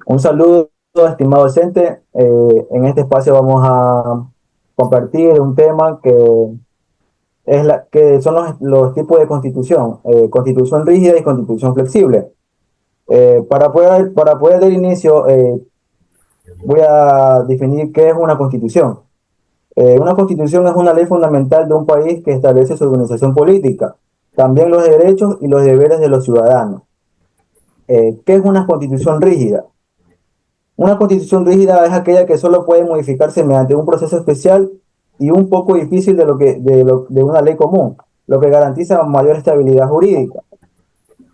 Un saludo, estimado docente. En este espacio vamos a compartir un tema que son los tipos de constitución, constitución rígida y constitución flexible. Para poder dar inicio, voy a definir qué es una constitución. Una constitución es una ley fundamental de un país que establece su organización política, también los derechos y los deberes de los ciudadanos. ¿Qué es una constitución rígida? Una constitución rígida es aquella que solo puede modificarse mediante un proceso especial y un poco difícil de una ley común, lo que garantiza mayor estabilidad jurídica.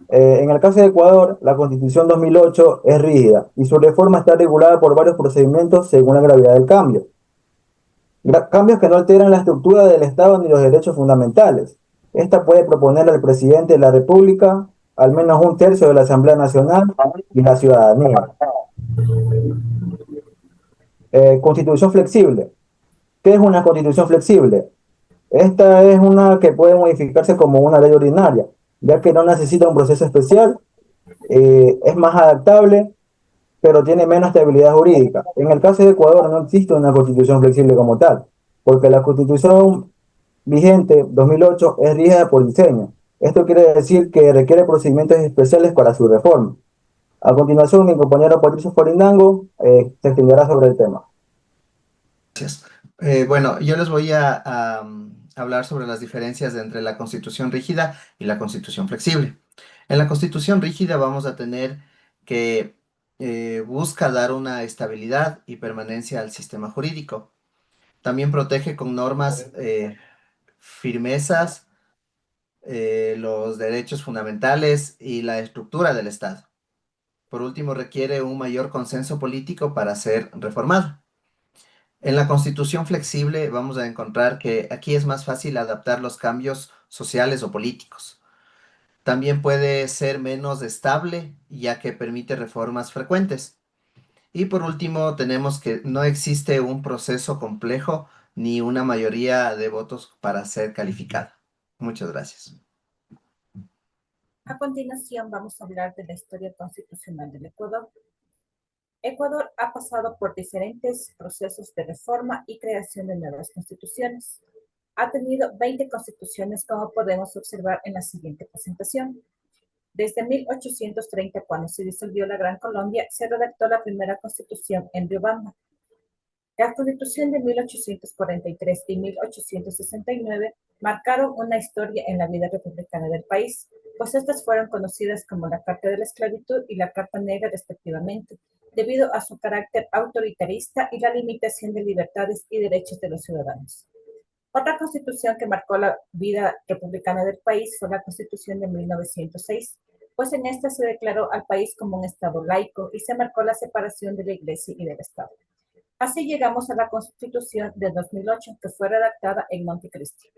En el caso de Ecuador, la Constitución 2008 es rígida y su reforma está regulada por varios procedimientos según la gravedad del cambio. Cambios que no alteran la estructura del Estado ni los derechos fundamentales. Esta puede proponer al presidente de la República, al menos un tercio de la Asamblea Nacional y la ciudadanía. Constitución flexible. ¿Qué es una constitución flexible? Esta es una que puede modificarse como una ley ordinaria, ya que no necesita un proceso especial, es más adaptable, pero tiene menos estabilidad jurídica. En el caso de Ecuador no existe una constitución flexible como tal, porque la constitución vigente 2008 es rígida por diseño. Esto quiere decir que requiere procedimientos especiales para su reforma. A continuación, mi compañero Patricio Farindango se extenderá sobre el tema. Bueno, yo les voy a hablar sobre las diferencias entre la constitución rígida y la constitución flexible. En la constitución rígida vamos a tener que busca dar una estabilidad y permanencia al sistema jurídico. También protege con normas firmezas los derechos fundamentales y la estructura del Estado. Por último, requiere un mayor consenso político para ser reformado. En la constitución flexible vamos a encontrar que aquí es más fácil adaptar los cambios sociales o políticos. También puede ser menos estable, ya que permite reformas frecuentes. Y por último, tenemos que no existe un proceso complejo ni una mayoría de votos para ser calificada. Muchas gracias. A continuación vamos a hablar de la historia constitucional del Ecuador. Ecuador ha pasado por diferentes procesos de reforma y creación de nuevas constituciones. Ha tenido 20 constituciones, como podemos observar en la siguiente presentación. Desde 1830, cuando se disolvió la Gran Colombia, se redactó la primera constitución en Riobamba. La Constitución de 1843 y 1869 marcaron una historia en la vida republicana del país, pues estas fueron conocidas como la Carta de la Esclavitud y la Carta Negra respectivamente, debido a su carácter autoritarista y la limitación de libertades y derechos de los ciudadanos. Otra constitución que marcó la vida republicana del país fue la Constitución de 1906, pues en esta se declaró al país como un Estado laico y se marcó la separación de la Iglesia y del Estado. Así llegamos a la Constitución de 2008, que fue redactada en Montecristi.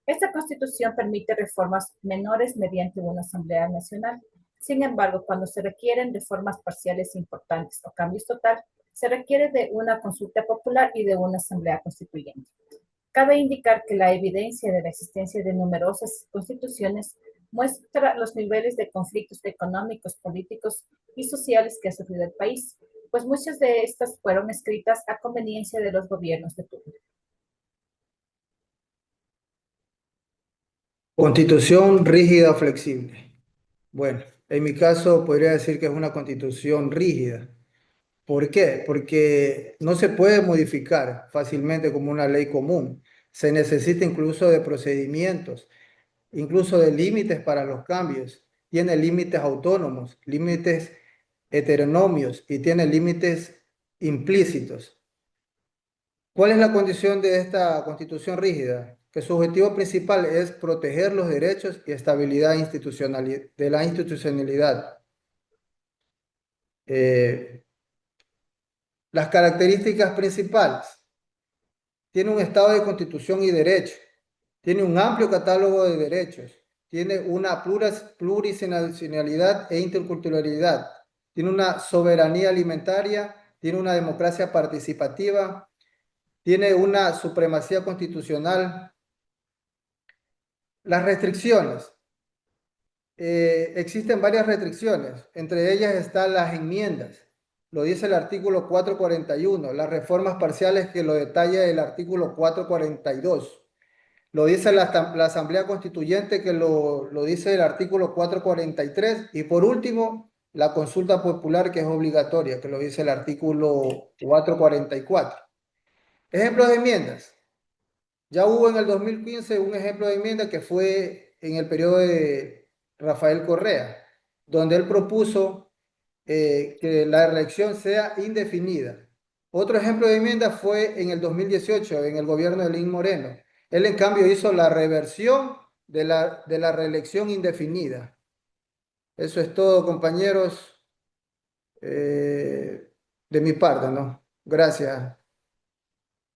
Esta Constitución permite reformas menores mediante una Asamblea Nacional. Sin embargo, cuando se requieren reformas parciales importantes o cambios total, se requiere de una consulta popular y de una Asamblea Constituyente. Cabe indicar que la evidencia de la existencia de numerosas constituciones muestra los niveles de conflictos económicos, políticos y sociales que ha sufrido el país, pues muchas de estas fueron escritas a conveniencia de los gobiernos de turno. Constitución rígida o flexible. Bueno, en mi caso podría decir que es una constitución rígida. ¿Por qué? Porque no se puede modificar fácilmente como una ley común. Se necesita incluso de procedimientos, incluso de límites para los cambios. Tiene límites autónomos, límites heteronomios y tiene límites implícitos. ¿Cuál es la condición de esta constitución rígida? Que su objetivo principal es proteger los derechos y estabilidad institucional, de la institucionalidad. Eh, las características principales. Tiene un estado de constitución y derecho. Tiene un amplio catálogo de derechos. Tiene una plurinacionalidad e interculturalidad. Tiene una soberanía alimentaria. Tiene una democracia participativa. Tiene una supremacía constitucional. Las restricciones. Existen varias restricciones. Entre ellas están las enmiendas. lo dice el artículo 441, las reformas parciales que lo detalla el artículo 442. Lo dice la Asamblea Constituyente, que lo dice el artículo 443. Y por último, la consulta popular, que es obligatoria, que lo dice el artículo 444. Ejemplos de enmiendas. Ya hubo en el 2015 un ejemplo de enmienda que fue en el periodo de Rafael Correa, donde él propuso que la reelección sea indefinida. Otro ejemplo de enmienda fue en el 2018, en el gobierno de Lenín Moreno. Él, en cambio, hizo la reversión de la reelección indefinida. Eso es todo, compañeros, de mi parte, ¿no? Gracias.